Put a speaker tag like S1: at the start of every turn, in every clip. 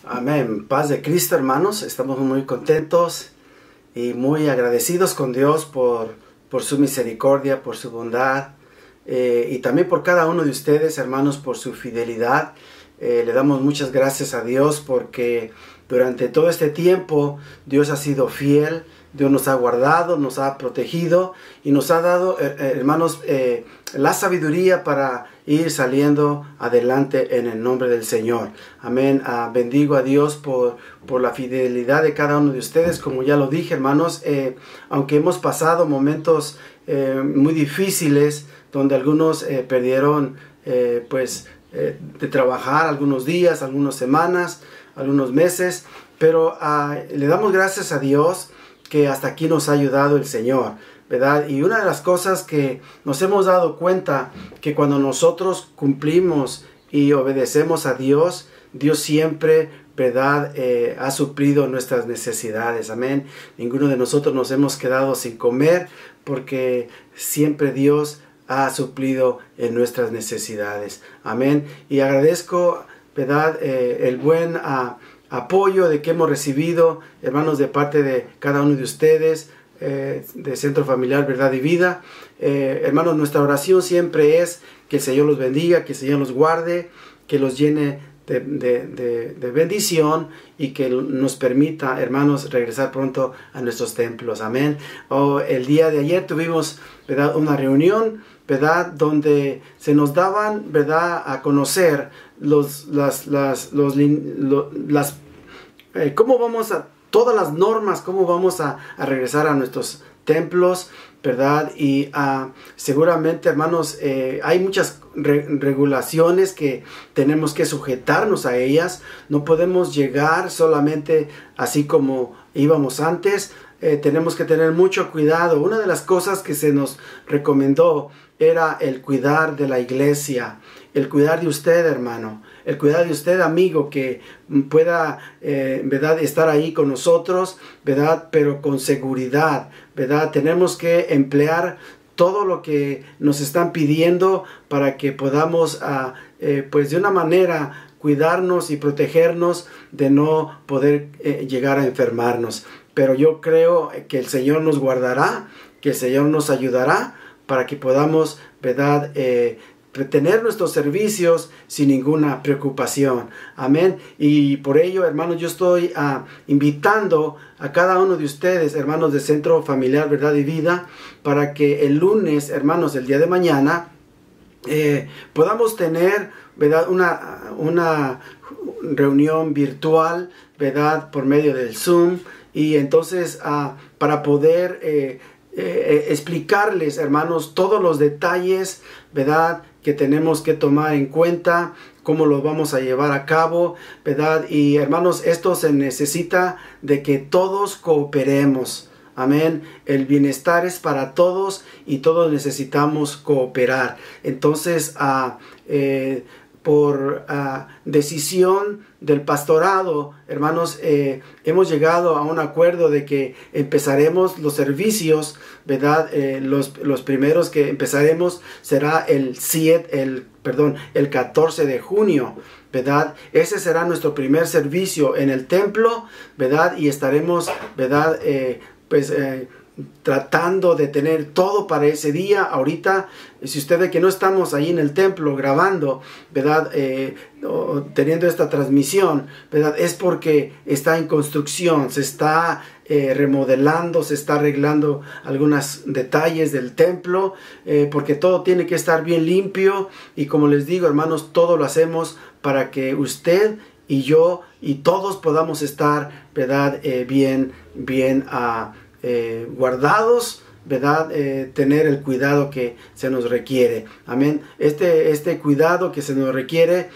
S1: Amén. Paz de Cristo, hermanos. Estamos muy contentos y muy agradecidos con Dios por su misericordia, por su bondad y también por cada uno de ustedes, hermanos, por su fidelidad. Le damos muchas gracias a Dios porque durante todo este tiempo Dios ha sido fiel. Dios nos ha guardado, nos ha protegido y nos ha dado, hermanos, la sabiduría para ir saliendo adelante en el nombre del Señor. Amén. Bendigo a Dios por la fidelidad de cada uno de ustedes. Como ya lo dije, hermanos, aunque hemos pasado momentos muy difíciles, donde algunos perdieron de trabajar algunos días, algunas semanas, algunos meses, pero le damos gracias a Dios que hasta aquí nos ha ayudado el Señor, ¿verdad? Y una de las cosas que nos hemos dado cuenta, que cuando nosotros cumplimos y obedecemos a Dios, Dios siempre, ¿verdad? Ha suplido nuestras necesidades, amén. Ninguno de nosotros nos hemos quedado sin comer, porque siempre Dios ha suplido en nuestras necesidades, amén. Y agradezco, ¿verdad? El buen apoyo de que hemos recibido, hermanos, de parte de cada uno de ustedes, de Centro Familiar Verdad y Vida. Hermanos, nuestra oración siempre es que el Señor los bendiga, que el Señor los guarde, que los llene de bendición y que nos permita, hermanos, regresar pronto a nuestros templos. Amén. El día de ayer tuvimos, ¿verdad?, una reunión, ¿verdad?, donde se nos daban, ¿verdad?, a conocer cómo vamos a, todas las normas, cómo vamos a regresar a nuestros templos, ¿verdad? Y seguramente, hermanos, hay muchas regulaciones que tenemos que sujetarnos a ellas. No podemos llegar solamente así como íbamos antes. Tenemos que tener mucho cuidado. Una de las cosas que se nos recomendó era el cuidar de la iglesia, el cuidar de usted, hermano, el cuidar de usted, amigo, que pueda, ¿verdad?, estar ahí con nosotros, ¿verdad?, pero con seguridad, ¿verdad? Tenemos que emplear todo lo que nos están pidiendo para que podamos, pues de una manera, cuidarnos y protegernos de no poder llegar a enfermarnos. Pero yo creo que el Señor nos guardará, que el Señor nos ayudará para que podamos, ¿verdad?, tener nuestros servicios sin ninguna preocupación. Amén. Y por ello, hermanos, yo estoy invitando a cada uno de ustedes, hermanos de Centro Familiar Verdad y Vida, para que el lunes, hermanos, el día de mañana, podamos tener, ¿verdad?, una reunión virtual, ¿verdad?, por medio del Zoom. Y entonces, para poder explicarles, hermanos, todos los detalles, ¿verdad?, que tenemos que tomar en cuenta, cómo lo vamos a llevar a cabo, ¿verdad? Y hermanos, esto se necesita de que todos cooperemos. Amén. El bienestar es para todos y todos necesitamos cooperar. Entonces, por decisión del pastorado, hermanos, hemos llegado a un acuerdo de que empezaremos los servicios, ¿verdad? Los primeros que empezaremos será el 14 de junio, ¿verdad? Ese será nuestro primer servicio en el templo, ¿verdad? Y estaremos, ¿verdad?, tratando de tener todo para ese día. Ahorita, si usted ve que no estamos ahí en el templo grabando, ¿verdad?, teniendo esta transmisión, ¿verdad?, es porque está en construcción, se está remodelando, se está arreglando algunos detalles del templo, porque todo tiene que estar bien limpio. Y como les digo, hermanos, todo lo hacemos para que usted y yo y todos podamos estar, ¿verdad?, bien guardados, ¿verdad? Tener el cuidado que se nos requiere. Amén. Este cuidado que se nos requiere,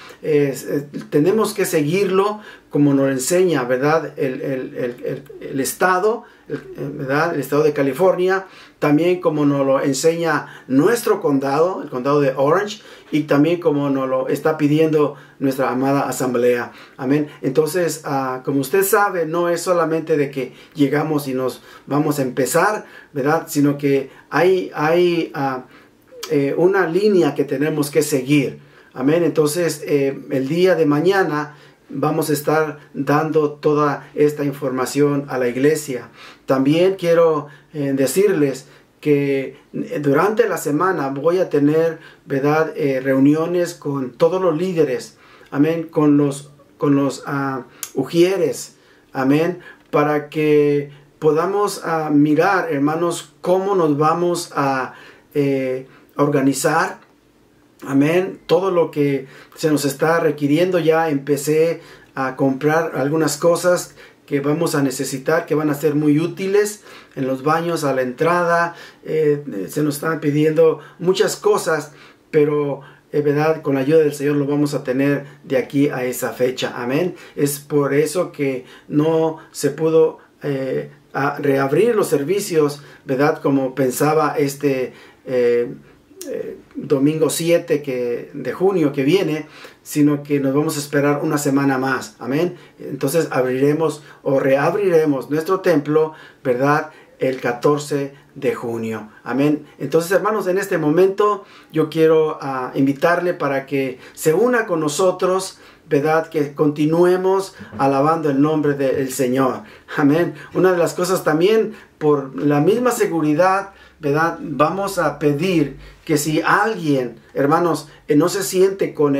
S1: tenemos que seguirlo como nos enseña, ¿verdad?, el Estado, ¿verdad?, el Estado de California, también como nos lo enseña nuestro condado, el condado de Orange, y también como nos lo está pidiendo nuestra amada asamblea. Amén. Entonces, como usted sabe, no es solamente de que llegamos y nos vamos a empezar, ¿verdad?, sino que hay una línea que tenemos que seguir. Amén. Entonces, el día de mañana, vamos a estar dando toda esta información a la iglesia. También quiero decirles que durante la semana voy a tener, ¿verdad?, reuniones con todos los líderes, amén, con los ujieres, amén, para que podamos mirar, hermanos, cómo nos vamos a organizar, amén. Todo lo que se nos está requiriendo, ya empecé a comprar algunas cosas que vamos a necesitar, que van a ser muy útiles en los baños, a la entrada. Se nos están pidiendo muchas cosas, pero verdad, con la ayuda del Señor lo vamos a tener de aquí a esa fecha, amén. Es por eso que no se pudo reabrir los servicios, verdad, como pensaba domingo 7 de junio que viene, sino que nos vamos a esperar una semana más, amén. Entonces abriremos o reabriremos nuestro templo, verdad, el 14 de junio, amén. Entonces, hermanos, en este momento yo quiero invitarle para que se una con nosotros, verdad, que continuemos alabando el nombre del Señor, amén. Una de las cosas también, por la misma seguridad, verdad, vamos a pedir que si alguien, hermanos, no se siente con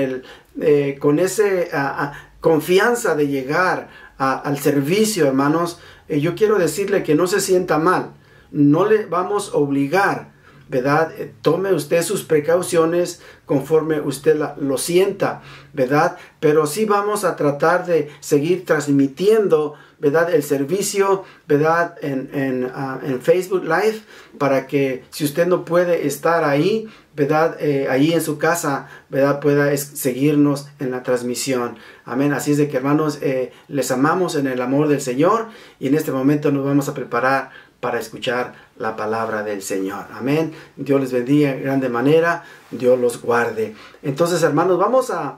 S1: esa confianza de llegar al servicio, hermanos, yo quiero decirle que no se sienta mal. No le vamos a obligar, ¿verdad? Tome usted sus precauciones conforme usted lo sienta, ¿verdad? Pero sí vamos a tratar de seguir transmitiendo, ¿verdad?, el servicio, ¿verdad?, en Facebook Live, para que si usted no puede estar ahí, ¿verdad?, ahí en su casa, ¿verdad?, pueda seguirnos en la transmisión. Amén. Así es de que, hermanos, les amamos en el amor del Señor, y en este momento nos vamos a preparar para escuchar la palabra del Señor. Amén. Dios les bendiga de grande manera. Dios los guarde. Entonces, hermanos, vamos a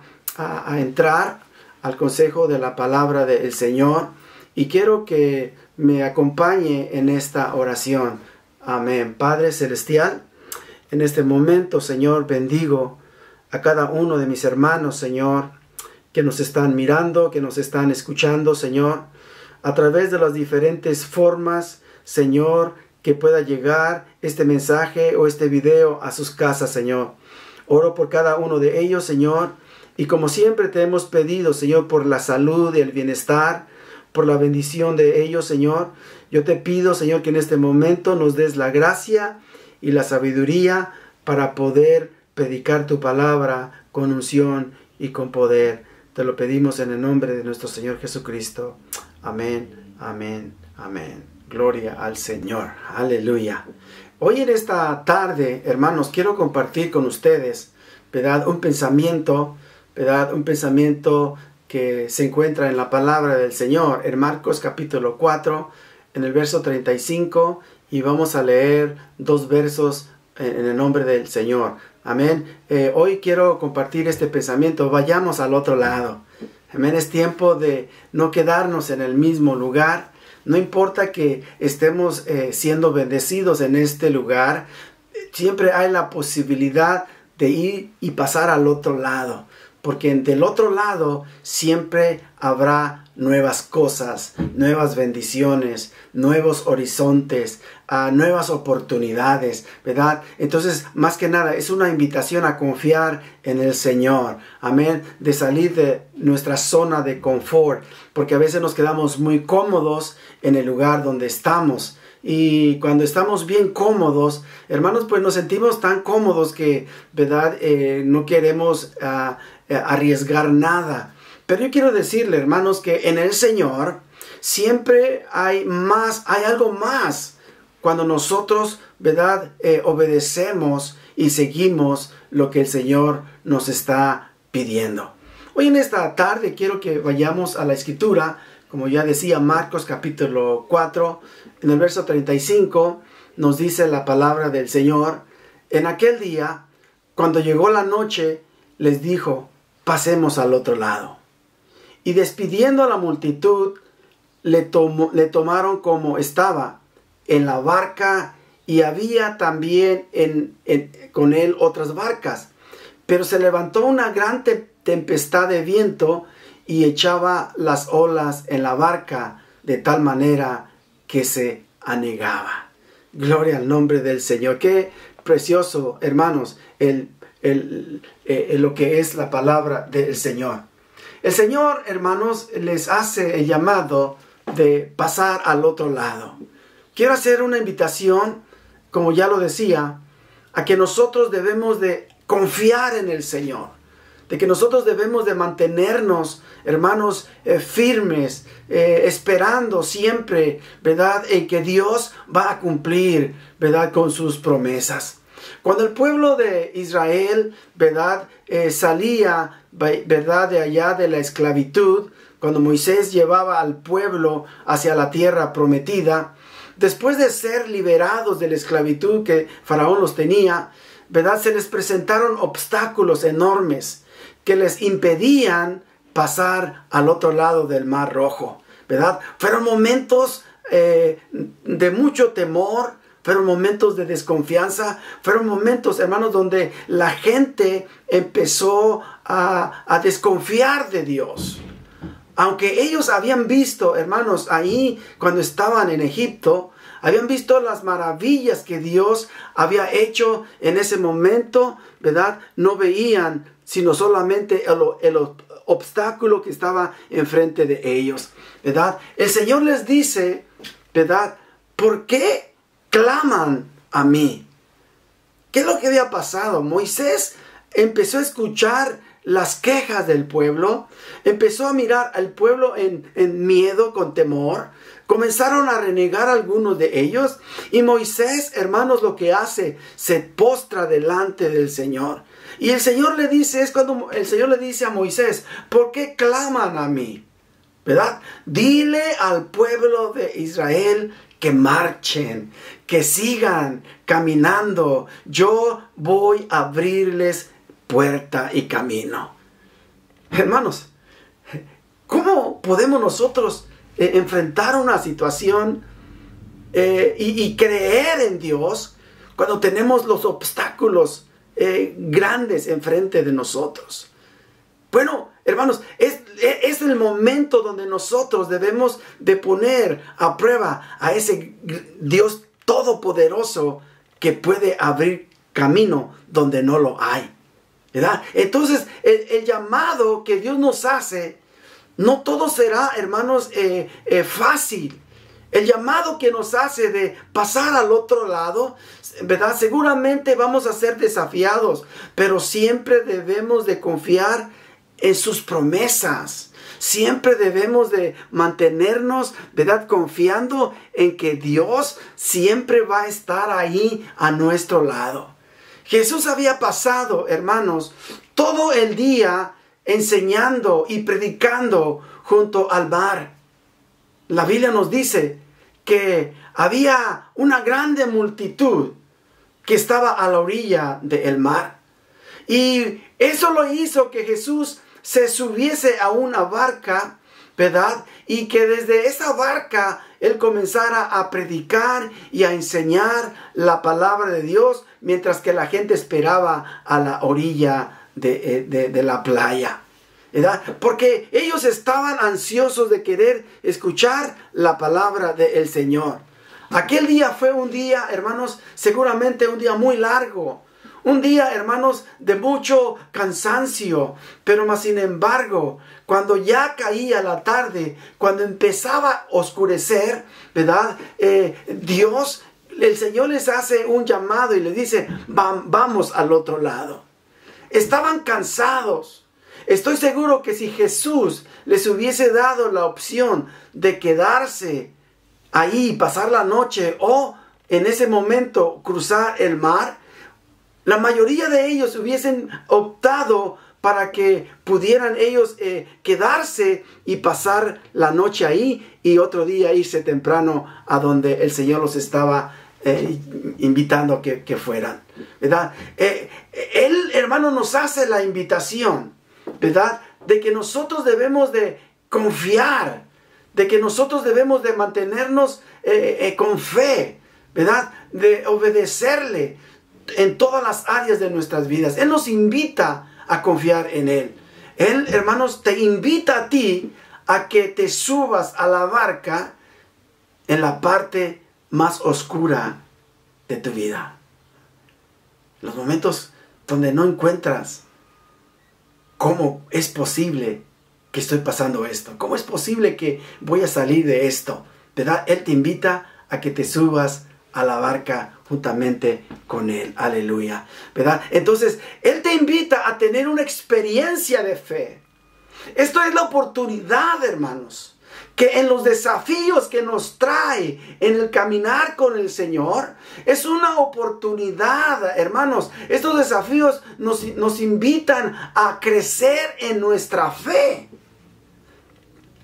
S1: entrar al consejo de la palabra del Señor. Y quiero que me acompañe en esta oración. Amén. Padre Celestial, en este momento, Señor, bendigo a cada uno de mis hermanos, Señor, que nos están mirando, que nos están escuchando, Señor, a través de las diferentes formas, Señor, que pueda llegar este mensaje o este video a sus casas, Señor. Oro por cada uno de ellos, Señor, y como siempre te hemos pedido, Señor, por la salud y el bienestar, por la bendición de ellos, Señor. Yo te pido, Señor, que en este momento nos des la gracia y la sabiduría para poder predicar tu palabra con unción y con poder. Te lo pedimos en el nombre de nuestro Señor Jesucristo. Amén, amén, amén. Gloria al Señor. Aleluya. Hoy en esta tarde, hermanos, quiero compartir con ustedes, ¿verdad?, un pensamiento, ¿verdad?, un pensamiento que se encuentra en la palabra del Señor, en Marcos capítulo 4, en el verso 35, y vamos a leer 2 versos en el nombre del Señor. Amén. Hoy quiero compartir este pensamiento. Vayamos al otro lado. Amén. Es tiempo de no quedarnos en el mismo lugar. No importa que estemos siendo bendecidos en este lugar, siempre hay la posibilidad de ir y pasar al otro lado. Porque del otro lado siempre habrá nuevas cosas, nuevas bendiciones, nuevos horizontes, nuevas oportunidades, ¿verdad? Entonces, más que nada, es una invitación a confiar en el Señor. Amén. De salir de nuestra zona de confort. Porque a veces nos quedamos muy cómodos en el lugar donde estamos. Y cuando estamos bien cómodos, hermanos, pues nos sentimos tan cómodos que, ¿verdad?, no queremos arriesgar nada. Pero yo quiero decirle, hermanos, que en el Señor siempre hay más, hay algo más. Cuando nosotros, ¿verdad?, obedecemos y seguimos lo que el Señor nos está pidiendo. Hoy en esta tarde quiero que vayamos a la Escritura. Como ya decía, Marcos capítulo 4, en el verso 35, nos dice la palabra del Señor. En aquel día, cuando llegó la noche, les dijo: pasemos al otro lado. Y despidiendo a la multitud, le tomaron como estaba en la barca, y había también con él otras barcas. Pero se levantó una gran tempestad de viento, y echaba las olas en la barca de tal manera que se anegaba. Gloria al nombre del Señor. Qué precioso, hermanos, lo que es la palabra del Señor. El Señor, hermanos, les hace el llamado de pasar al otro lado. Quiero hacer una invitación, como ya lo decía, a que nosotros debemos de confiar en el Señor, de que nosotros debemos de mantenernos, hermanos, firmes, esperando siempre, ¿verdad?, en que Dios va a cumplir, ¿verdad?, con sus promesas. Cuando el pueblo de Israel, ¿verdad?, salía, ¿verdad?, de allá de la esclavitud, cuando Moisés llevaba al pueblo hacia la tierra prometida, después de ser liberados de la esclavitud que Faraón los tenía, ¿verdad?, se les presentaron obstáculos enormes que les impedían pasar al otro lado del Mar Rojo, ¿verdad? Fueron momentos de mucho temor, fueron momentos de desconfianza, fueron momentos, hermanos, donde la gente empezó a desconfiar de Dios. Aunque ellos habían visto, hermanos, ahí cuando estaban en Egipto, habían visto las maravillas que Dios había hecho en ese momento, ¿verdad? No veían sino solamente el obstáculo que estaba enfrente de ellos, ¿verdad? El Señor les dice, ¿verdad?, ¿por qué claman a mí? ¿Qué es lo que había pasado? Moisés empezó a escuchar las quejas del pueblo, empezó a mirar al pueblo en miedo, con temor. Comenzaron a renegar algunos de ellos, y Moisés, hermanos, lo que hace, se postra delante del Señor. Y el Señor le dice, es cuando el Señor le dice a Moisés, ¿por qué claman a mí? ¿Verdad? Dile al pueblo de Israel que marchen, que sigan caminando. Yo voy a abrirles puerta y camino. Hermanos, ¿cómo podemos nosotros enfrentar una situación y creer en Dios cuando tenemos los obstáculos grandes enfrente de nosotros? Bueno, hermanos, es el momento donde nosotros debemos de poner a prueba a ese Dios todopoderoso que puede abrir camino donde no lo hay, ¿verdad? Entonces, el llamado que Dios nos hace, no todo será, hermanos, fácil. El llamado que nos hace de pasar al otro lado, ¿verdad? Seguramente vamos a ser desafiados, pero siempre debemos de confiar en sus promesas. Siempre debemos de mantenernos, ¿verdad?, confiando en que Dios siempre va a estar ahí a nuestro lado. Jesús había pasado, hermanos, todo el día enseñando y predicando junto al mar. La Biblia nos dice que había una grande multitud que estaba a la orilla del mar. Y eso lo hizo que Jesús se subiese a una barca, ¿verdad? Y que desde esa barca Él comenzara a predicar y a enseñar la palabra de Dios, mientras que la gente esperaba a la orilla de la playa, ¿verdad? Porque ellos estaban ansiosos de querer escuchar la palabra del Señor. Aquel día fue un día, hermanos, seguramente un día muy largo. Un día, hermanos, de mucho cansancio, pero más sin embargo, cuando ya caía la tarde, cuando empezaba a oscurecer, ¿verdad? El Señor les hace un llamado y les dice, vamos al otro lado. Estaban cansados. Estoy seguro que si Jesús les hubiese dado la opción de quedarse ahí, pasar la noche o en ese momento cruzar el mar, la mayoría de ellos hubiesen optado para que pudieran ellos quedarse y pasar la noche ahí y otro día irse temprano a donde el Señor los estaba invitando a que fueran, ¿verdad? Él, hermano, nos hace la invitación, ¿verdad?, de que nosotros debemos de confiar, de que nosotros debemos de mantenernos con fe, ¿verdad?, de obedecerle en todas las áreas de nuestras vidas. Él nos invita a confiar en Él. Él, hermanos, te invita a ti a que te subas a la barca en la parte más oscura de tu vida. Los momentos donde no encuentras cómo es posible que estoy pasando esto. ¿Cómo es posible que voy a salir de esto? ¿Verdad? Él te invita a que te subas a la barca juntamente con Él. Aleluya. ¿Verdad? Entonces, Él te invita a tener una experiencia de fe. Esto es la oportunidad, hermanos, que en los desafíos que nos trae en el caminar con el Señor, es una oportunidad, hermanos. Estos desafíos nos invitan a crecer en nuestra fe.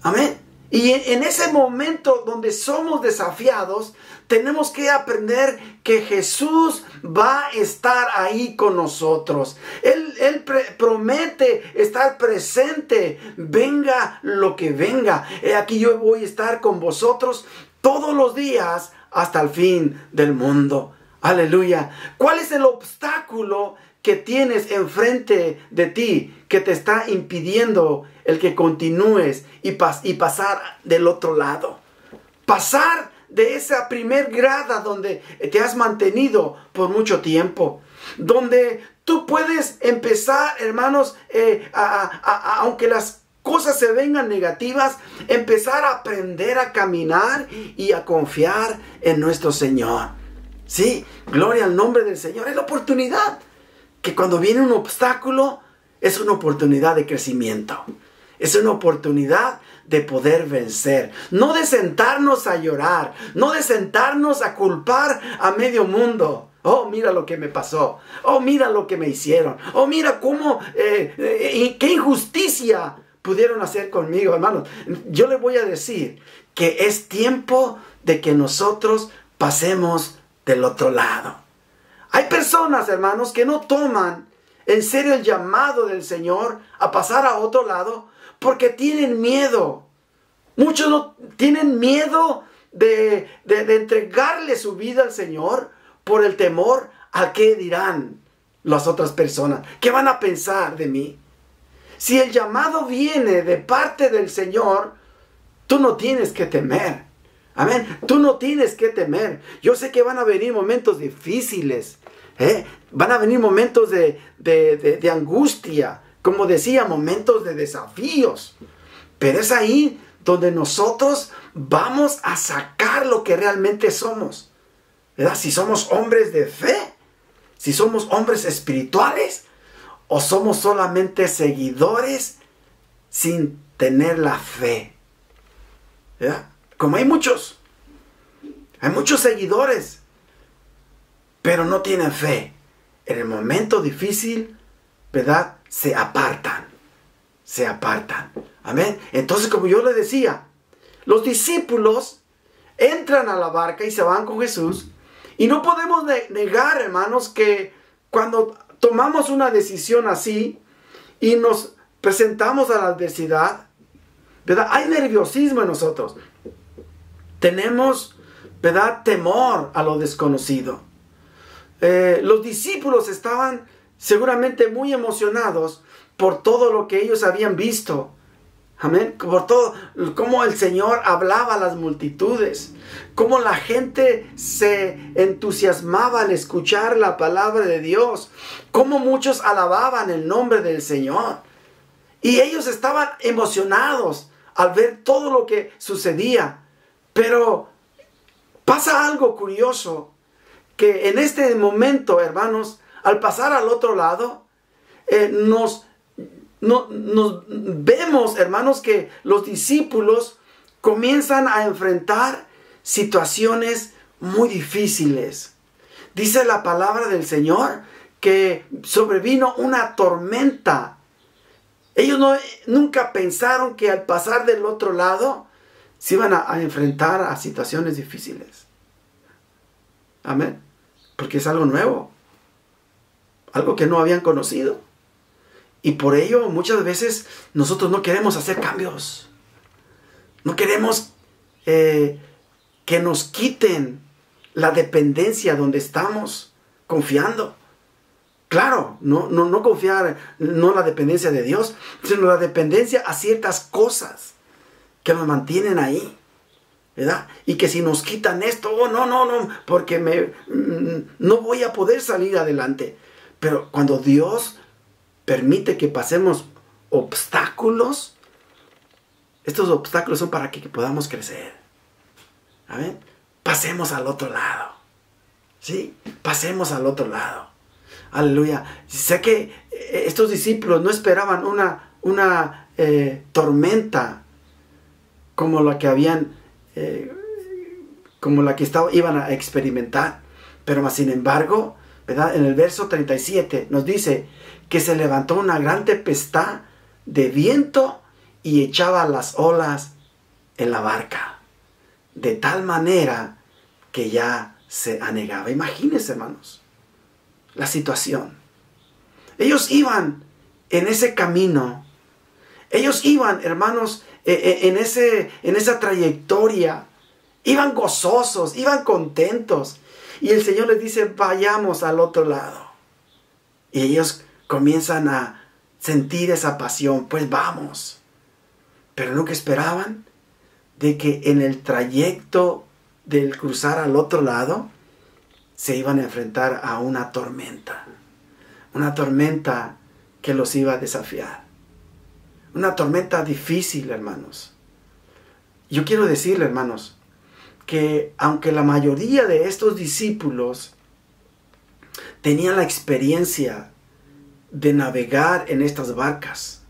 S1: Amén. Y en ese momento donde somos desafiados, tenemos que aprender que Jesús va a estar ahí con nosotros. Él promete estar presente, venga lo que venga. Aquí yo voy a estar con vosotros todos los días hasta el fin del mundo. Aleluya. ¿Cuál es el obstáculo que tienes enfrente de ti que te está impidiendo el que continúes y pasar del otro lado? Pasar de esa primer grada donde te has mantenido por mucho tiempo. Donde tú puedes empezar, hermanos, aunque las cosas se vengan negativas, empezar a aprender a caminar y a confiar en nuestro Señor. Sí, gloria al nombre del Señor. Es la oportunidad que cuando viene un obstáculo, es una oportunidad de crecimiento. Es una oportunidad de poder vencer. No de sentarnos a llorar. No de sentarnos a culpar a medio mundo. Oh, mira lo que me pasó. Oh, mira lo que me hicieron. Oh, mira cómo, qué injusticia pudieron hacer conmigo, hermanos. Yo le voy a decir que es tiempo de que nosotros pasemos del otro lado. Hay personas, hermanos, que no toman en serio el llamado del Señor a pasar a otro lado porque tienen miedo. Muchos no tienen miedo de entregarle su vida al Señor por el temor a qué dirán las otras personas. ¿Qué van a pensar de mí? Si el llamado viene de parte del Señor, tú no tienes que temer. Amén. Tú no tienes que temer. Yo sé que van a venir momentos difíciles. Van a venir momentos de angustia. Como decía, momentos de desafíos. Pero es ahí donde nosotros vamos a sacar lo que realmente somos. ¿Verdad? Si somos hombres de fe. Si somos hombres espirituales. O somos solamente seguidores sin tener la fe. ¿Verdad? Como hay muchos seguidores, pero no tienen fe. En el momento difícil, ¿verdad? Se apartan. Amén. Entonces, como yo le decía, los discípulos entran a la barca y se van con Jesús. Y no podemos negar, hermanos, que cuando tomamos una decisión así y nos presentamos a la adversidad, ¿verdad? Hay nerviosismo en nosotros. Tenemos, ¿verdad?, temor a lo desconocido. Los discípulos estaban seguramente muy emocionados por todo lo que ellos habían visto. Amén. Por todo, cómo el Señor hablaba a las multitudes. Cómo la gente se entusiasmaba al escuchar la palabra de Dios. Cómo muchos alababan el nombre del Señor. Y ellos estaban emocionados al ver todo lo que sucedía. Pero pasa algo curioso, que en este momento, hermanos, al pasar al otro lado, nos vemos, hermanos, que los discípulos comienzan a enfrentar situaciones muy difíciles. Dice la palabra del Señor que sobrevino una tormenta. Ellos nunca pensaron que al pasar del otro lado se iban a enfrentar a situaciones difíciles. Amén. Porque es algo nuevo. Algo que no habían conocido. Y por ello muchas veces nosotros no queremos hacer cambios. No queremos que nos quiten la dependencia donde estamos confiando. Claro, no confiar, no la dependencia de Dios, sino la dependencia a ciertas cosas que nos mantienen ahí, ¿verdad? Y que si nos quitan esto, oh, no, porque no voy a poder salir adelante. Pero cuando Dios permite que pasemos obstáculos, estos obstáculos son para que podamos crecer. ¿Amén? Pasemos al otro lado. ¿Sí? Pasemos al otro lado. Aleluya. Sé que estos discípulos no esperaban una tormenta como la que iban a experimentar. Pero más sin embargo, ¿verdad? En el verso 37 nos dice que se levantó una gran tempestad de viento y echaba las olas en la barca, de tal manera que ya se anegaba. Imagínense, hermanos, la situación. Ellos iban en ese camino. Ellos iban, hermanos, en esa trayectoria. Iban gozosos, iban contentos. Y el Señor les dice, vayamos al otro lado. Y ellos comienzan a sentir esa pasión. Pues vamos. Pero nunca esperaban de que en el trayecto del cruzar al otro lado se iban a enfrentar a una tormenta que los iba a desafiar, una tormenta difícil, hermanos. Yo quiero decirle, hermanos, que aunque la mayoría de estos discípulos tenían la experiencia de navegar en estas barcas,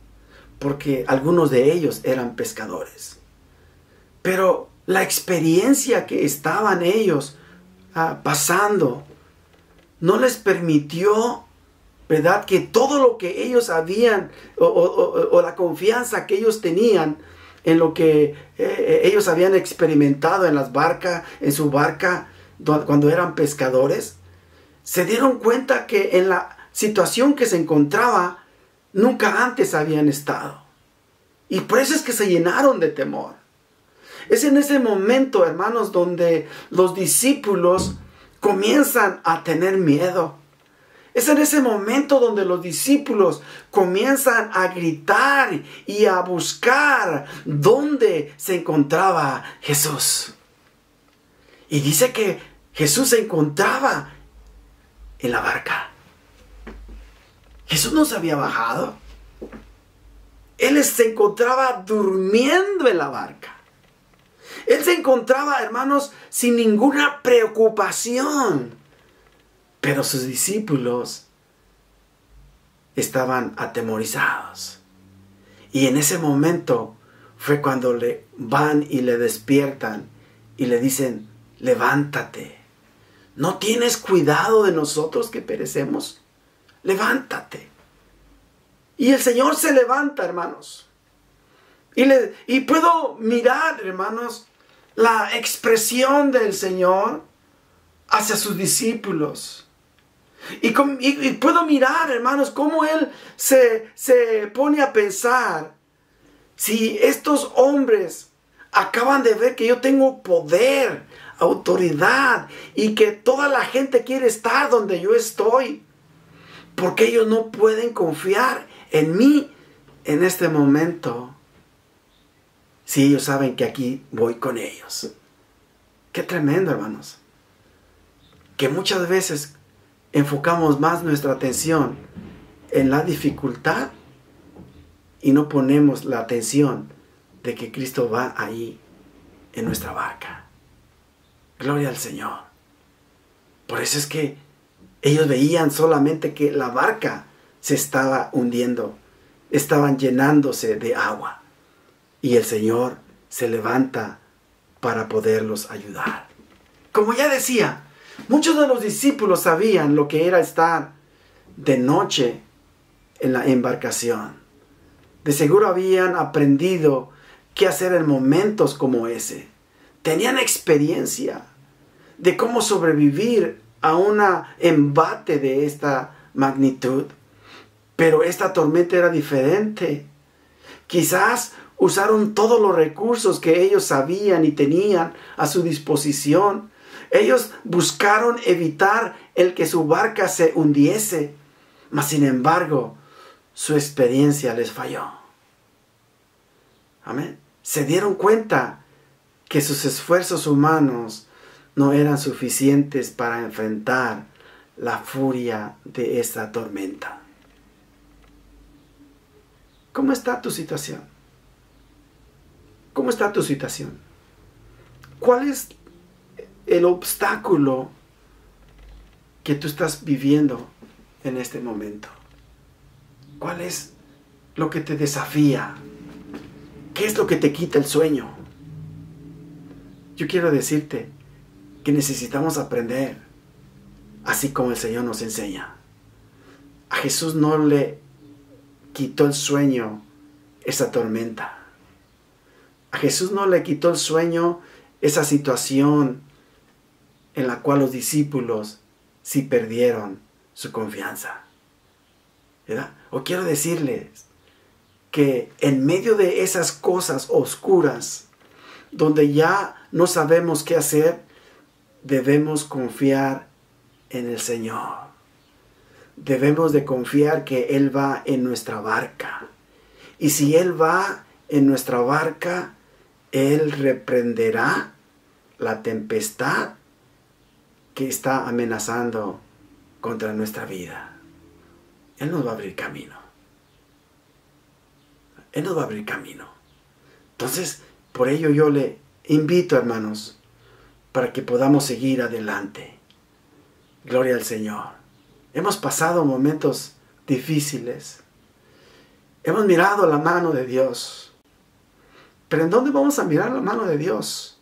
S1: porque algunos de ellos eran pescadores, pero la experiencia que estaban ellos pasando no les permitió, ¿verdad?, que todo lo que ellos habían o la confianza que ellos tenían en lo que ellos habían experimentado en las barcas, en su barca cuando eran pescadores, se dieron cuenta que en la situación que se encontraba nunca antes habían estado, y por eso es que se llenaron de temor. Es en ese momento, hermanos, donde los discípulos comienzan a tener miedo. Es en ese momento donde los discípulos comienzan a gritar y a buscar dónde se encontraba Jesús. Y dice que Jesús se encontraba en la barca. Jesús no se había bajado. Él se encontraba durmiendo en la barca. Él se encontraba, hermanos, sin ninguna preocupación. Pero sus discípulos estaban atemorizados. Y en ese momento fue cuando le van y le despiertan y le dicen, levántate. ¿No tienes cuidado de nosotros que perecemos? Levántate. Y el Señor se levanta, hermanos. Y puedo mirar, hermanos, la expresión del Señor hacia sus discípulos. Y puedo mirar, hermanos, cómo Él se pone a pensar, si estos hombres acaban de ver que yo tengo poder, autoridad, y que toda la gente quiere estar donde yo estoy, ¿por qué ellos no pueden confiar en mí en este momento? Si ellos saben que aquí voy con ellos. Qué tremendo, hermanos. Que muchas veces enfocamos más nuestra atención en la dificultad y no ponemos la atención de que Cristo va ahí en nuestra barca. Gloria al Señor. Por eso es que ellos veían solamente que la barca se estaba hundiendo, estaban llenándose de agua. Y el Señor se levanta para poderlos ayudar. Como ya decía, muchos de los discípulos sabían lo que era estar de noche en la embarcación. De seguro habían aprendido qué hacer en momentos como ese. Tenían experiencia de cómo sobrevivir a un embate de esta magnitud. Pero esta tormenta era diferente. Quizás usaron todos los recursos que ellos sabían y tenían a su disposición. Ellos buscaron evitar el que su barca se hundiese. mas sin embargo, su experiencia les falló. Amén. Se dieron cuenta que sus esfuerzos humanos no eran suficientes para enfrentar la furia de esta tormenta. ¿Cómo está tu situación? ¿Cómo está tu situación? ¿Cuál es el obstáculo que tú estás viviendo en este momento? ¿Cuál es lo que te desafía? ¿Qué es lo que te quita el sueño? Yo quiero decirte que necesitamos aprender, así como el Señor nos enseña. A Jesús no le quitó el sueño esa tormenta. A Jesús no le quitó el sueño esa situación en la cual los discípulos sí perdieron su confianza. ¿Verdad? O quiero decirles que en medio de esas cosas oscuras, donde ya no sabemos qué hacer, debemos confiar en el Señor. Debemos de confiar que Él va en nuestra barca. Y si Él va en nuestra barca, Él reprenderá la tempestad que está amenazando contra nuestra vida. Él nos va a abrir camino. Él nos va a abrir camino. Entonces, por ello yo le invito, hermanos, para que podamos seguir adelante. Gloria al Señor. Hemos pasado momentos difíciles. Hemos mirado la mano de Dios. Pero ¿en dónde vamos a mirar la mano de Dios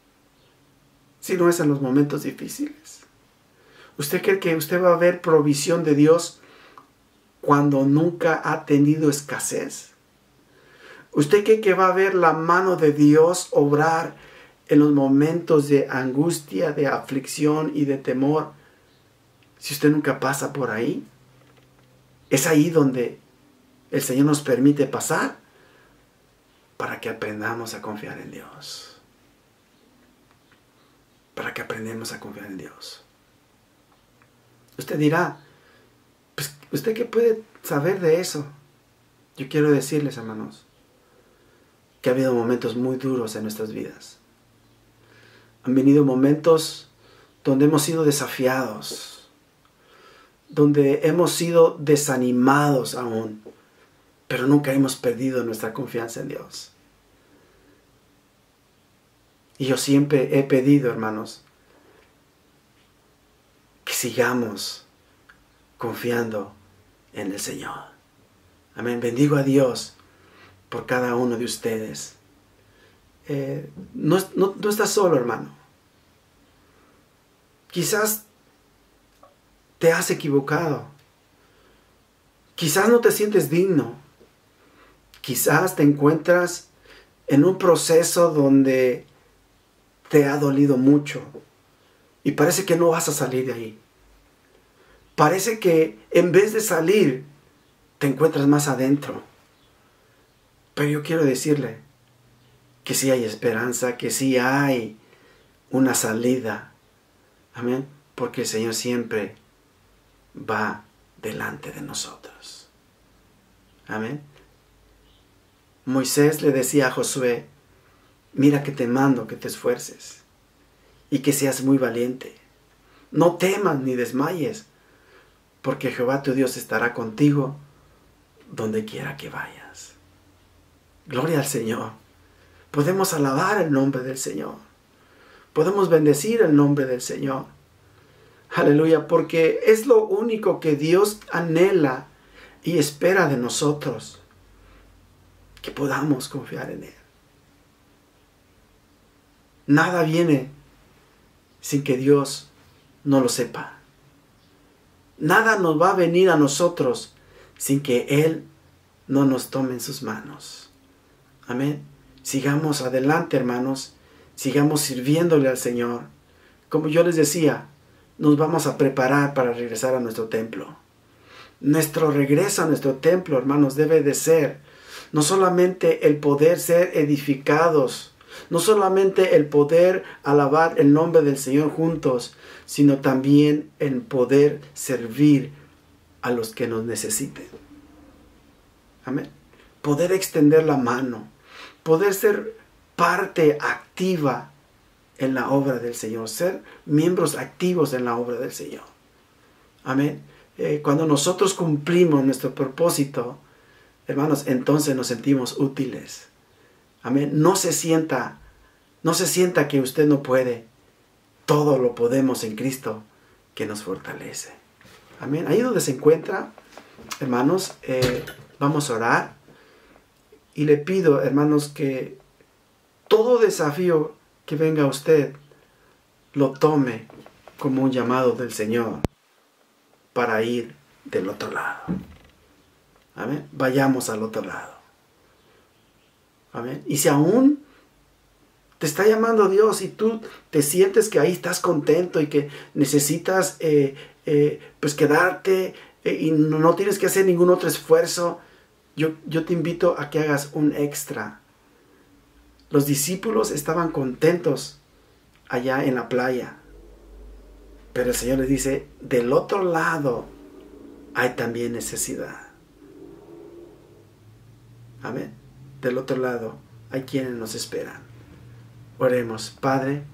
S1: si no es en los momentos difíciles? ¿Usted cree que usted va a ver provisión de Dios cuando nunca ha tenido escasez? ¿Usted cree que va a ver la mano de Dios obrar en los momentos de angustia, de aflicción y de temor si usted nunca pasa por ahí? Es ahí donde el Señor nos permite pasar para que aprendamos a confiar en Dios. Para que aprendamos a confiar en Dios. Usted dirá, pues, ¿usted qué puede saber de eso? Yo quiero decirles, hermanos, que ha habido momentos muy duros en nuestras vidas. Han venido momentos donde hemos sido desafiados, donde hemos sido desanimados aún, pero nunca hemos perdido nuestra confianza en Dios. Y yo siempre he pedido, hermanos, que sigamos confiando en el Señor. Amén. Bendigo a Dios por cada uno de ustedes. No estás solo, hermano. Quizás te has equivocado. Quizás no te sientes digno. Quizás te encuentras en un proceso donde te ha dolido mucho y parece que no vas a salir de ahí. Parece que en vez de salir, te encuentras más adentro. Pero yo quiero decirle que sí hay esperanza, que sí hay una salida. Amén. Porque el Señor siempre va delante de nosotros. Amén. Moisés le decía a Josué, mira que te mando que te esfuerces y que seas muy valiente. No temas ni desmayes, porque Jehová tu Dios estará contigo donde quiera que vayas. Gloria al Señor. Podemos alabar el nombre del Señor. Podemos bendecir el nombre del Señor. Aleluya, porque es lo único que Dios anhela y espera de nosotros, que podamos confiar en Él. Nada viene sin que Dios no lo sepa. Nada nos va a venir a nosotros sin que Él no nos tome en sus manos. Amén. Sigamos adelante, hermanos. Sigamos sirviéndole al Señor. Como yo les decía, nos vamos a preparar para regresar a nuestro templo. Nuestro regreso a nuestro templo, hermanos, debe de ser no solamente el poder ser edificados, no solamente el poder alabar el nombre del Señor juntos, sino también el poder servir a los que nos necesiten. Amén. Poder extender la mano, poder ser parte activa en la obra del Señor, ser miembros activos en la obra del Señor. Amén. Cuando nosotros cumplimos nuestro propósito, hermanos, entonces nos sentimos útiles. Amén. No se sienta que usted no puede. Todo lo podemos en Cristo que nos fortalece. Amén. Ahí donde se encuentra, hermanos, vamos a orar. Y le pido, hermanos, que todo desafío que venga a usted lo tome como un llamado del Señor para ir del otro lado. Amén. Vayamos al otro lado. Amén. Y si aún te está llamando Dios y tú te sientes que ahí estás contento y que necesitas pues quedarte y no tienes que hacer ningún otro esfuerzo, yo te invito a que hagas un extra. Los discípulos estaban contentos allá en la playa, pero el Señor les dice, del otro lado hay también necesidad. Amén. Del otro lado hay quienes nos esperan. Oremos. Padre,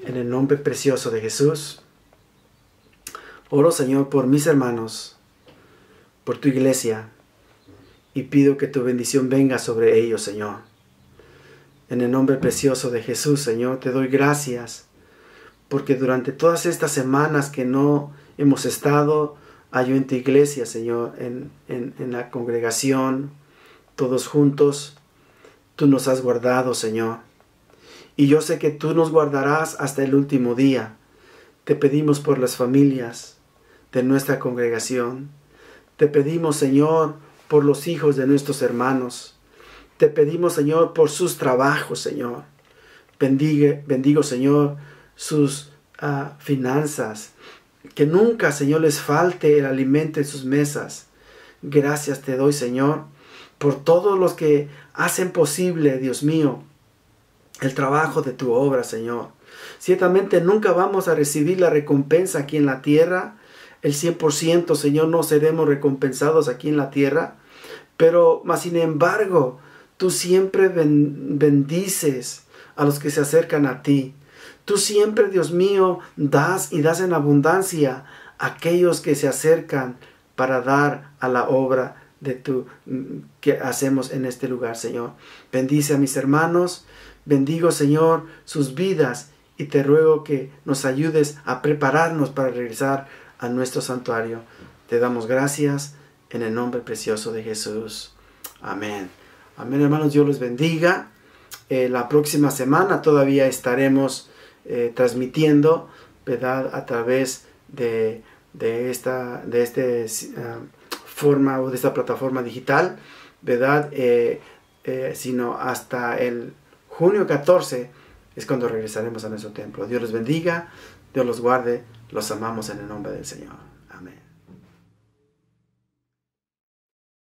S1: en el nombre precioso de Jesús, oro, Señor, por mis hermanos, por tu iglesia, y pido que tu bendición venga sobre ellos, Señor. En el nombre precioso de Jesús, Señor, te doy gracias, porque durante todas estas semanas que no hemos estado allá en tu iglesia, Señor, en la congregación, todos juntos, tú nos has guardado, Señor. Y yo sé que tú nos guardarás hasta el último día. Te pedimos por las familias de nuestra congregación. Te pedimos, Señor, por los hijos de nuestros hermanos. Te pedimos, Señor, por sus trabajos, Señor. Bendigo, Señor, sus finanzas. Que nunca, Señor, les falte el alimento en sus mesas. Gracias te doy, Señor, por todos los que hacen posible, Dios mío, el trabajo de tu obra, Señor. Ciertamente nunca vamos a recibir la recompensa aquí en la tierra. El 100%, Señor, no seremos recompensados aquí en la tierra. Pero, más sin embargo, tú siempre bendices a los que se acercan a ti. Tú siempre, Dios mío, das y das en abundancia a aquellos que se acercan para dar a la obra que hacemos en este lugar, Señor. Bendice a mis hermanos, bendigo, Señor, sus vidas, y te ruego que nos ayudes a prepararnos para regresar a nuestro santuario. Te damos gracias en el nombre precioso de Jesús. Amén. Amén, hermanos, Dios los bendiga. La próxima semana todavía estaremos transmitiendo, ¿verdad?, a través de esta forma o de esta plataforma digital, ¿verdad? Sino hasta el junio 14 es cuando regresaremos a nuestro templo. Dios los bendiga, Dios los guarde, los amamos en el nombre del Señor.